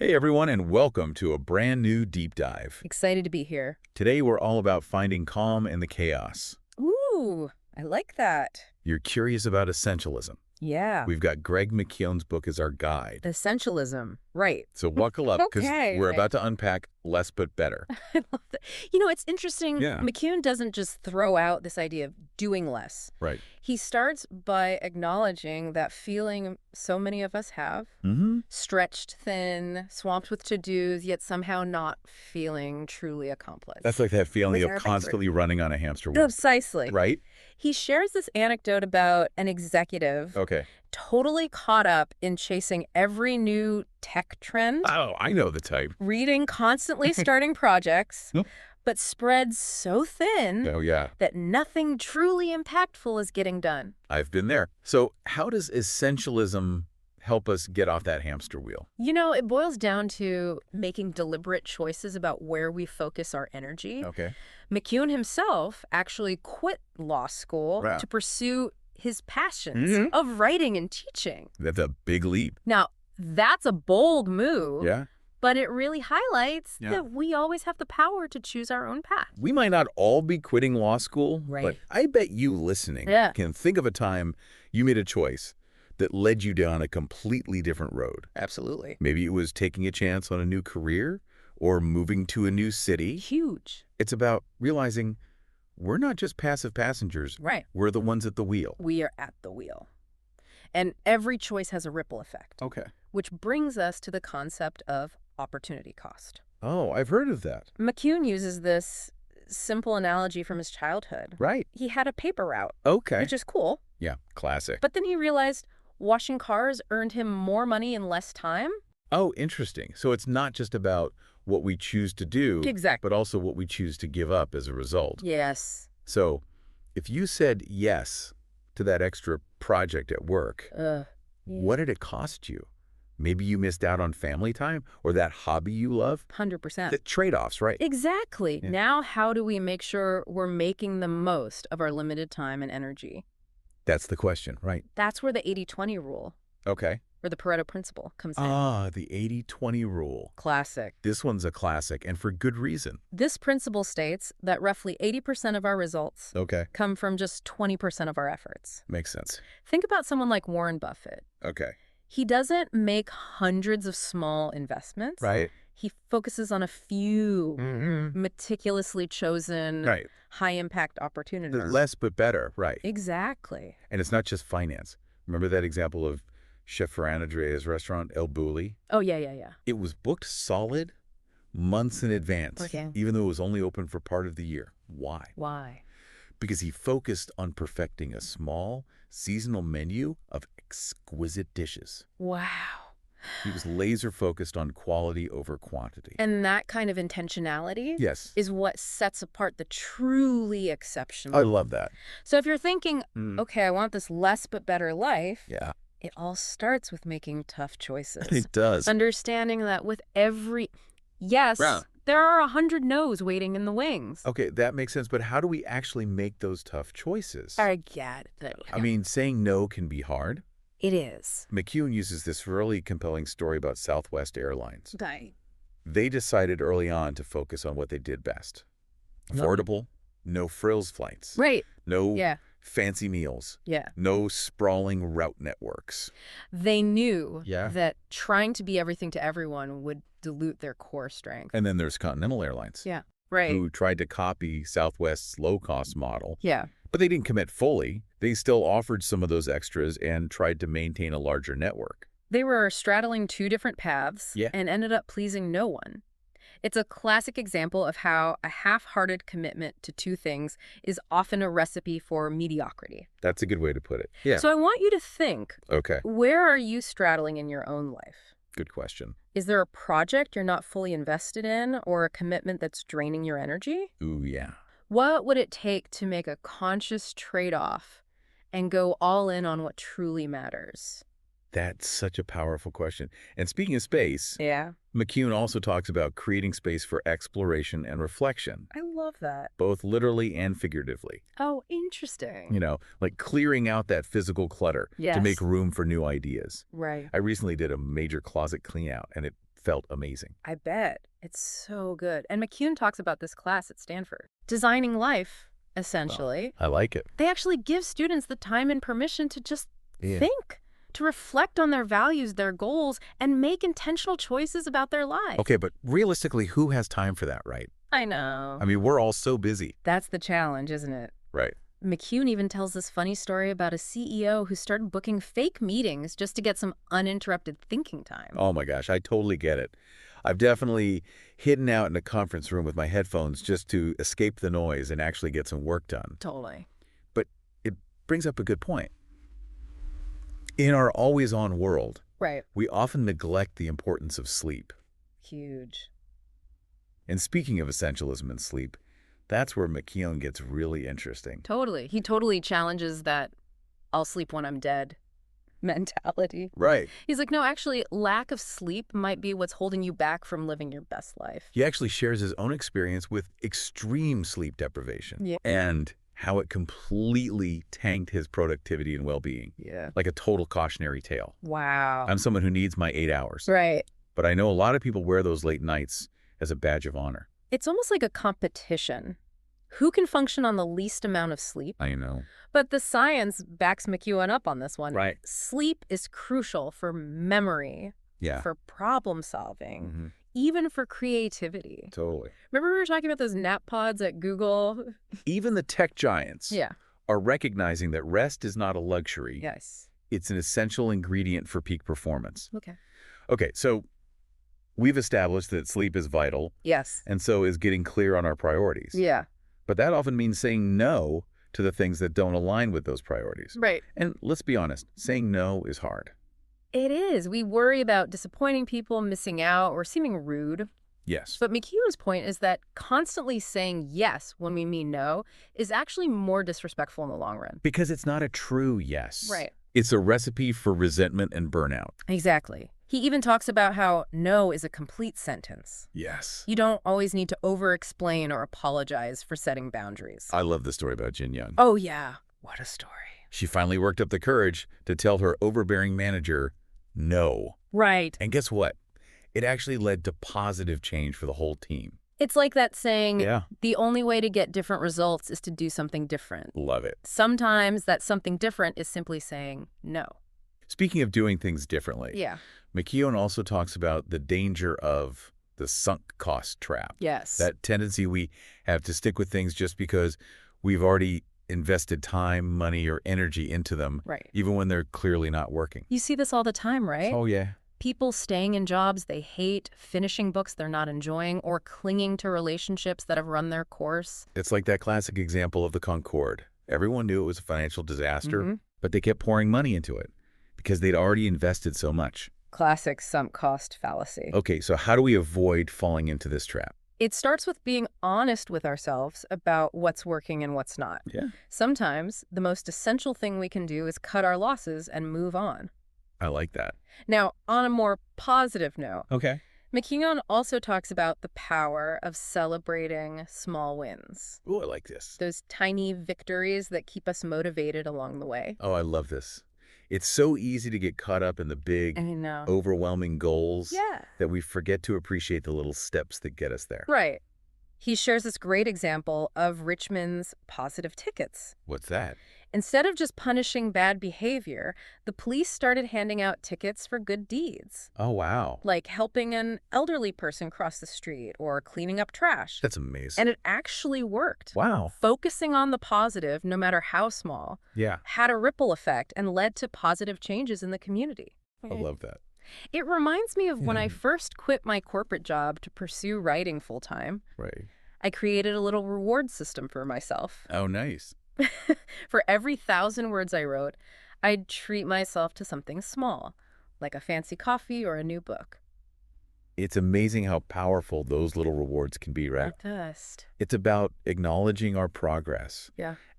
Hey everyone, and welcome to a brand new deep dive. Excited to be here. Today we're all about finding calm in the chaos. Ooh, I like that. You're curious about essentialism. Yeah. We've got Greg McKeown's book as our guide. Essentialism. Right. So buckle up, because Okay. we're about to unpack less but better. I love that. It's interesting. Yeah. McKeown doesn't just throw out this idea of doing less. Right. He starts by acknowledging that feeling so many of us have, stretched thin, swamped with to-dos, yet somehow not feeling truly accomplished. That's like that feeling Where's of our constantly running on a hamster wheel. Precisely. Right? He shares this anecdote about an executive Okay. totally caught up in chasing every new tech trend, Oh, I know the type. reading constantly starting projects, Yep. but spread so thin Oh, yeah. that nothing truly impactful is getting done. I've been there. So how does essentialism help us get off that hamster wheel? It boils down to making deliberate choices about where we focus our energy. Okay. McKeown himself actually quit law school Wow. to pursue his passions Mhm. of writing and teaching. That's a big leap. Now, that's a bold move. Yeah. But it really highlights Yeah. that we always have the power to choose our own path. We might not all be quitting law school, Right. but I bet you listening Yeah. can think of a time you made a choice that led you down a completely different road. Absolutely. Maybe it was taking a chance on a new career or moving to a new city. Huge. It's about realizing we're not just passive passengers. Right. We're the ones at the wheel. We are at the wheel. And every choice has a ripple effect, Okay. which brings us to the concept of opportunity cost. Oh, I've heard of that. McKeown uses this simple analogy from his childhood. Right. He had a paper route, Okay. which is cool, Yeah, classic. but then he realized washing cars earned him more money in less time. Oh, interesting. So it's not just about what we choose to do, Exactly. but also what we choose to give up as a result. Yes. So if you said yes to that extra project at work, what did it cost you? Maybe you missed out on family time or that hobby you love. 100%. The trade-offs, right? Exactly. Yeah. Now, how do we make sure we're making the most of our limited time and energy? That's the question, right? That's where the 80-20 rule, Okay. or the Pareto principle, comes in. Ah, the 80-20 rule. Classic. This one's a classic, and for good reason. This principle states that roughly 80% of our results Okay. come from just 20% of our efforts. Makes sense. Think about someone like Warren Buffett. Okay. He doesn't make hundreds of small investments. Right. He focuses on a few Mm-hmm. meticulously chosen, Right. high-impact opportunities. The less but better, right. Exactly. And it's not just finance. Remember that example of Chef Ferran Adria's restaurant, El Bulli? Oh, yeah. It was booked solid months in advance, Okay. even though it was only open for part of the year. Why? Why? Because he focused on perfecting a small, seasonal menu of exquisite dishes. Wow. He was laser focused on quality over quantity. And that kind of intentionality Yes. is what sets apart the truly exceptional. I love that. So if you're thinking, Mm. okay, I want this less but better life, Yeah. it all starts with making tough choices. It does. Understanding that with every yes, Yeah. there are 100 no's waiting in the wings. Okay, that makes sense. But how do we actually make those tough choices? I get it. I mean, saying no can be hard. It is. McKeown uses this really compelling story about Southwest Airlines. Right. They decided early on to focus on what they did best. Affordable, no frills flights, Right. no Yeah. fancy meals, Yeah. no sprawling route networks. They knew Yeah. that trying to be everything to everyone would dilute their core strength. And then there's Continental Airlines, Yeah. Right. who tried to copy Southwest's low-cost model, Yeah. but they didn't commit fully. They still offered some of those extras and tried to maintain a larger network. They were straddling two different paths Yeah. and ended up pleasing no one. It's a classic example of how a half-hearted commitment to two things is often a recipe for mediocrity. That's a good way to put it. Yeah. So I want you to think, Okay. where are you straddling in your own life? Good question. Is there a project you're not fully invested in or a commitment that's draining your energy? Ooh, yeah. What would it take to make a conscious trade-off and go all in on what truly matters? That's such a powerful question. And speaking of space, Yeah. McKeown also talks about creating space for exploration and reflection, I love that. both literally and figuratively. Oh, interesting. You know, like clearing out that physical clutter to Yes. make room for new ideas. Right. I recently did a major closet clean out, and it felt amazing. I bet. It's so good. And McKeown talks about this class at Stanford. Designing life, essentially. I like it. They actually give students the time and permission to just think, to reflect on their values, their goals, and make intentional choices about their lives. Okay, but realistically, who has time for that, right? I know. I mean, we're all so busy. That's the challenge, isn't it? Right. McKeown even tells this funny story about a CEO who started booking fake meetings just to get some uninterrupted thinking time. Oh my gosh, I totally get it. I've definitely hidden out in a conference room with my headphones just to escape the noise and actually get some work done. Totally. But it brings up a good point. In our always-on world, Right. we often neglect the importance of sleep. Huge. And speaking of essentialism and sleep, that's where McKeown gets really interesting. Totally. He totally challenges that I'll sleep when I'm dead mentality. Right. He's like, no, actually, lack of sleep might be what's holding you back from living your best life. He actually shares his own experience with extreme sleep deprivation and how it completely tanked his productivity and well-being. Yeah. Like a total cautionary tale. Wow. I'm someone who needs my 8 hours. Right. But I know a lot of people wear those late nights as a badge of honor. It's almost like a competition. Who can function on the least amount of sleep? I know. But the science backs McKeown up on this one. Right. Sleep is crucial for memory, for problem solving, even for creativity. Totally. Remember we were talking about those nap pods at Google? Even the tech giants Yeah. are recognizing that rest is not a luxury. Yes. It's an essential ingredient for peak performance. Okay. Okay, so we've established that sleep is vital. Yes. And so is getting clear on our priorities. Yeah. But that often means saying no to the things that don't align with those priorities. Right. And let's be honest, saying no is hard. It is. We worry about disappointing people, missing out, or seeming rude. Yes. But McKeown's point is that constantly saying yes when we mean no is actually more disrespectful in the long run. Because it's not a true yes. Right. It's a recipe for resentment and burnout. Exactly. He even talks about how no is a complete sentence. Yes. You don't always need to over-explain or apologize for setting boundaries. I love the story about Jin Young. Oh, yeah. What a story. She finally worked up the courage to tell her overbearing manager no. Right. And guess what? It actually led to positive change for the whole team. It's like that saying, the only way to get different results is to do something different. Love it. Sometimes that something different is simply saying no. Speaking of doing things differently, McKeown also talks about the danger of the sunk cost trap. Yes. That tendency we have to stick with things just because we've already invested time, money, or energy into them, even when they're clearly not working. You see this all the time, right? Oh, yeah. People staying in jobs they hate, finishing books they're not enjoying, or clinging to relationships that have run their course. It's like that classic example of the Concorde. Everyone knew it was a financial disaster, but they kept pouring money into it because they'd already invested so much. Classic sunk cost fallacy. Okay, so how do we avoid falling into this trap? It starts with being honest with ourselves about what's working and what's not. Yeah. Sometimes the most essential thing we can do is cut our losses and move on. I like that. Now, on a more positive note, McKeown also talks about the power of celebrating small wins. Oh, I like this. Those tiny victories that keep us motivated along the way. Oh, I love this. It's so easy to get caught up in the big, overwhelming goals that we forget to appreciate the little steps that get us there. Right. He shares this great example of Richmond's positive tickets. What's that? Instead of just punishing bad behavior, the police started handing out tickets for good deeds. Oh, wow. Like helping an elderly person cross the street or cleaning up trash. That's amazing. And it actually worked. Wow. Focusing on the positive, no matter how small, had a ripple effect and led to positive changes in the community. I love that. It reminds me of when I first quit my corporate job to pursue writing full-time. Right. I created a little reward system for myself. Oh, nice. For every 1,000 words I wrote, I'd treat myself to something small, like a fancy coffee or a new book. It's amazing how powerful those little rewards can be, right? Just. It's about acknowledging our progress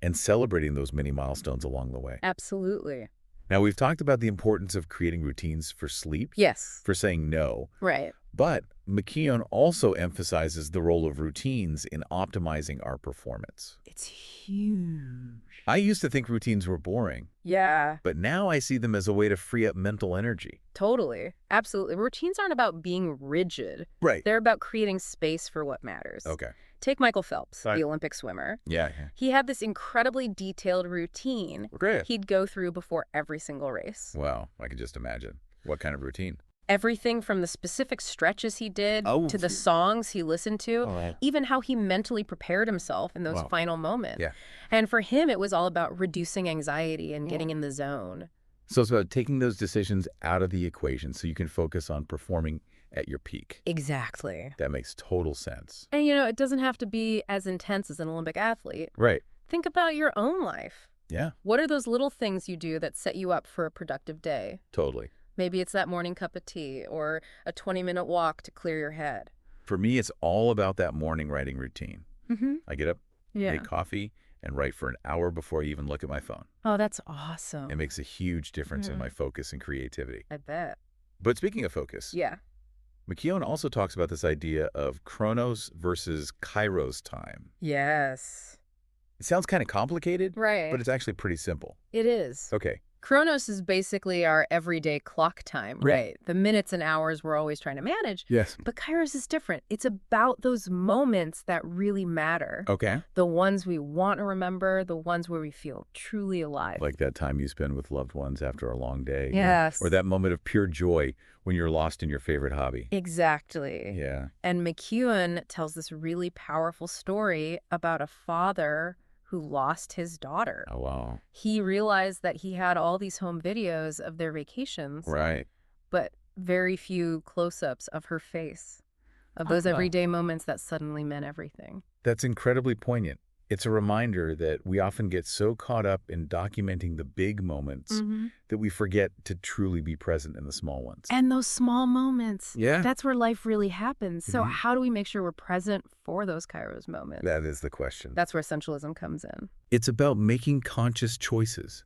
and celebrating those mini milestones along the way. Absolutely. Now, we've talked about the importance of creating routines for sleep, Yes. for saying no, Right. but McKeown also emphasizes the role of routines in optimizing our performance. It's huge. I used to think routines were boring, Yeah. but now I see them as a way to free up mental energy. Totally. Absolutely. Routines aren't about being rigid. Right. They're about creating space for what matters. Okay. Take Michael Phelps, Right. the Olympic swimmer. Yeah. He had this incredibly detailed routine Great. he'd go through before every single race. Wow, I can just imagine. What kind of routine? Everything from the specific stretches he did Oh. to the songs he listened to, right. even how he mentally prepared himself in those Wow. final moments. Yeah. And for him, it was all about reducing anxiety and getting in the zone. So it's about taking those decisions out of the equation so you can focus on performing at your peak. Exactly. That makes total sense. And, it doesn't have to be as intense as an Olympic athlete. Right. Think about your own life. Yeah, What are those little things you do that set you up for a productive day? totally. Maybe it's that morning cup of tea or a 20-minute walk to clear your head. For me, it's all about that morning writing routine. Mm-hmm. I get up, Yeah. make coffee, and write for an hour before I even look at my phone. Oh, that's awesome. It makes a huge difference in my focus and creativity. I bet. But speaking of focus, Yeah. McKeown also talks about this idea of chronos versus kairos time. Yes. It sounds kind of complicated, Right. but it's actually pretty simple. It is. Okay. Chronos is basically our everyday clock time, Yeah. right? The minutes and hours we're always trying to manage. Yes. But Kairos is different. It's about those moments that really matter. Okay. The ones we want to remember, the ones where we feel truly alive. Like that time you spend with loved ones after a long day. Yes. Or that moment of pure joy when you're lost in your favorite hobby. Exactly. Yeah. And McKeown tells this really powerful story about a father who lost his daughter. Oh, wow. He realized that he had all these home videos of their vacations, Right. but very few close-ups of her face, of those Oh. everyday moments that suddenly meant everything. That's incredibly poignant. It's a reminder that we often get so caught up in documenting the big moments that we forget to truly be present in the small ones. And those small moments, Yeah. that's where life really happens. So Mhm. how do we make sure we're present for those Kairos moments? That is the question. That's where essentialism comes in. It's about making conscious choices,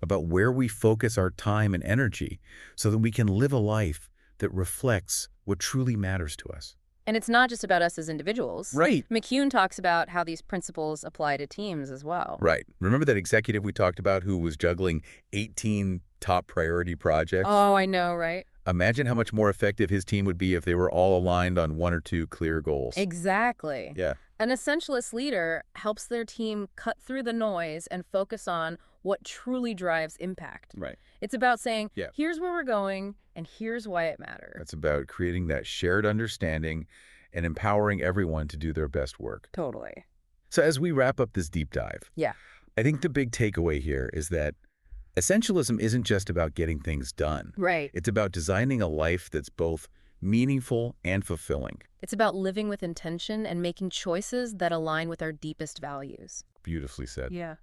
about where we focus our time and energy so that we can live a life that reflects what truly matters to us. And it's not just about us as individuals. Right. McKeown talks about how these principles apply to teams as well. Right. Remember that executive we talked about who was juggling 18 top priority projects? Oh, I know, right? Imagine how much more effective his team would be if they were all aligned on one or two clear goals. Exactly. Yeah. An essentialist leader helps their team cut through the noise and focus on what truly drives impact. Right. It's about saying, Yeah. here's where we're going, and here's why it matters. That's about creating that shared understanding and empowering everyone to do their best work. Totally. So as we wrap up this deep dive, Yeah. I think the big takeaway here is that essentialism isn't just about getting things done. Right. It's about designing a life that's both meaningful and fulfilling. It's about living with intention and making choices that align with our deepest values. Beautifully said. Yeah.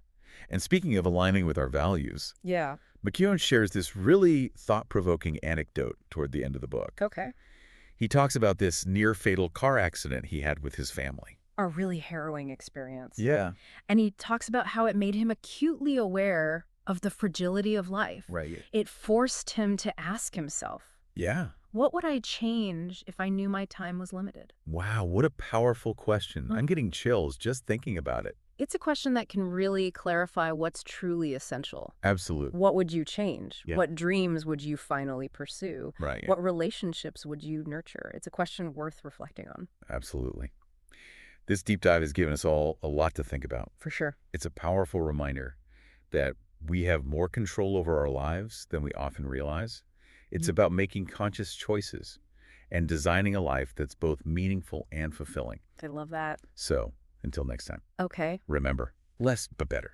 And speaking of aligning with our values, Yeah. McKeown shares this really thought-provoking anecdote toward the end of the book. Okay. He talks about this near-fatal car accident he had with his family. A really harrowing experience. Yeah. And he talks about how it made him acutely aware of the fragility of life. Right. It forced him to ask himself, Yeah. what would I change if I knew my time was limited? Wow, what a powerful question. Mm. I'm getting chills just thinking about it. It's a question that can really clarify what's truly essential. Absolutely. What would you change? Yeah. What dreams would you finally pursue? Right. What relationships would you nurture? It's a question worth reflecting on. Absolutely. This deep dive has given us all a lot to think about. For sure. It's a powerful reminder that we have more control over our lives than we often realize. It's about making conscious choices and designing a life that's both meaningful and fulfilling. I love that. So, until next time, Okay. remember, less but better.